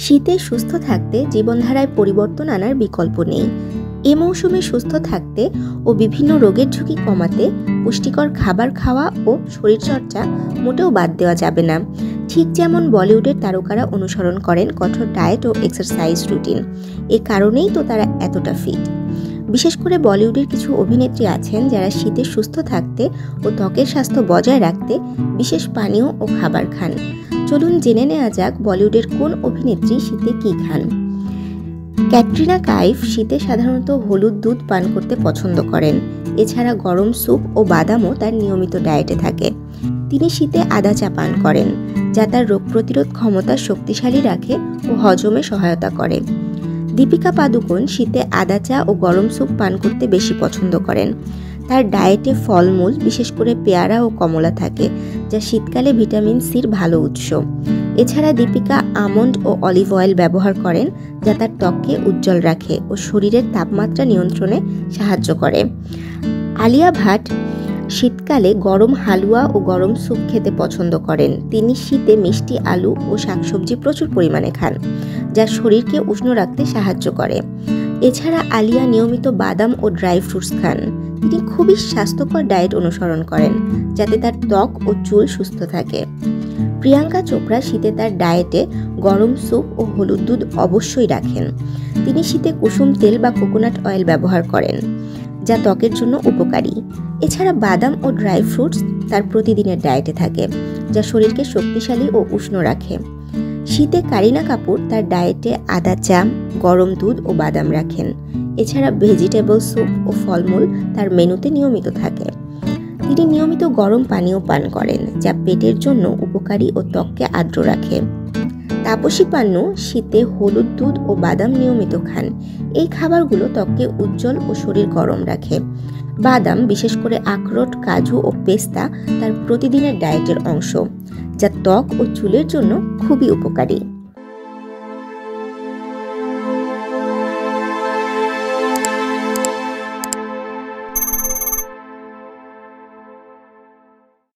শীতে সুস্থ থাকতে জীবনধারায় পরিবর্তন আনার বিকল্প নেই। এ মৌসুমে সুস্থ থাকতে ও বিভিন্ন রোগের ঝুঁকি কমাতে পুষ্টিকর খাবার খাওয়া ও শরীরচর্চা মোটেও বাদ দেওয়া যাবে না। ঠিক যেমন বলিউডের তারকারা অনুসরণ করেন কঠোর ডায়েট ও এক্সারসাইজ রুটিন, এ কারণেই তো তারা এতটা ফিট। বিশেষ করে বলিউডের কিছু অভিনেত্রী আছেন যারা শীতে সুস্থ থাকতে ও ত্বকের স্বাস্থ্য বজায় রাখতে বিশেষ পানীয় ও খাবার খান। চলুন জেনে নেওয়া যাক বলিউডের কোন অভিনেত্রী শীতে কী খান। ক্যাটরিনা কাইফ শীতে সাধারণত হলুদ দুধ পান করতে পছন্দ করেন। এছাড়া গরম স্যুপ ও বাদামও তার নিয়মিত ডায়েটে থাকে। তিনি শীতে আদা চা পান করেন, যা তার রোগ প্রতিরোধ ক্ষমতা শক্তিশালী রাখে ও হজমে সহায়তা করে। দীপিকা পাদুকোন শীতে আদা চা ও গরম স্যুপ পান করতে বেশি পছন্দ করেন। তার ডায়েটে ফলমূল, বিশেষ করে পেয়ারা ও কমলা থাকে, যা শীতকালে ভিটামিন সির ভালো উৎস। এছাড়া দীপিকা আমন্ড ও অলিভ অয়েল ব্যবহার করেন, যা তার ত্বককে উজ্জ্বল রাখে ও শরীরের তাপমাত্রা নিয়ন্ত্রণে সাহায্য করে। আলিয়া ভাট শীতকালে গরম হালুয়া ও গরম স্যুপ খেতে পছন্দ করেন। তিনি শীতে মিষ্টি আলু ও শাকসবজি প্রচুর পরিমাণে খান, যা শরীরকে উষ্ণ রাখতে সাহায্য করে। এছাড়া আলিয়া নিয়মিত বাদাম ও ড্রাই ফ্রুটস খান। তিনি খুবই স্বাস্থ্যকর ডায়েট অনুসরণ করেন, যাতে তার ত্বক ও চুল সুস্থ থাকে। প্রিয়াঙ্কা চোপড়া শীতে তার ডায়েটে গরম স্যুপ ও হলুদ দুধ অবশ্যই রাখেন। তিনি শীতে কুসুম তেল বা কোকোনাট অয়েল ব্যবহার করেন, যা ত্বকের জন্য উপকারী। এছাড়া বাদাম ও ড্রাই ফ্রুটস তার প্রতিদিনের ডায়েটে থাকে, যা শরীরকে শক্তিশালী ও উষ্ণ রাখে। শীতে কারিনা কাপুর তার ডায়েটে আদা চা, গরম দুধ ও বাদাম রাখেন। এছাড়া ভেজিটেবল স্যুপ ও ফলমূল তার মেনুতে নিয়মিত থাকে। তিনি নিয়মিত গরম পানীয় পান করেন, যা পেটের জন্য উপকারী ও ত্বককে আর্দ্র রাখে। তাপসী পান্নু শীতে হলুদ দুধ ও বাদাম নিয়মিত খান। এই খাবারগুলো ত্বককে উজ্জ্বল ও শরীর গরম রাখে। বাদাম, বিশেষ করে আখরোট, কাজু ও পেস্তা তার প্রতিদিনের ডায়েটের অংশ, যা ত্বক ও চুলের জন্য খুবই উপকারী।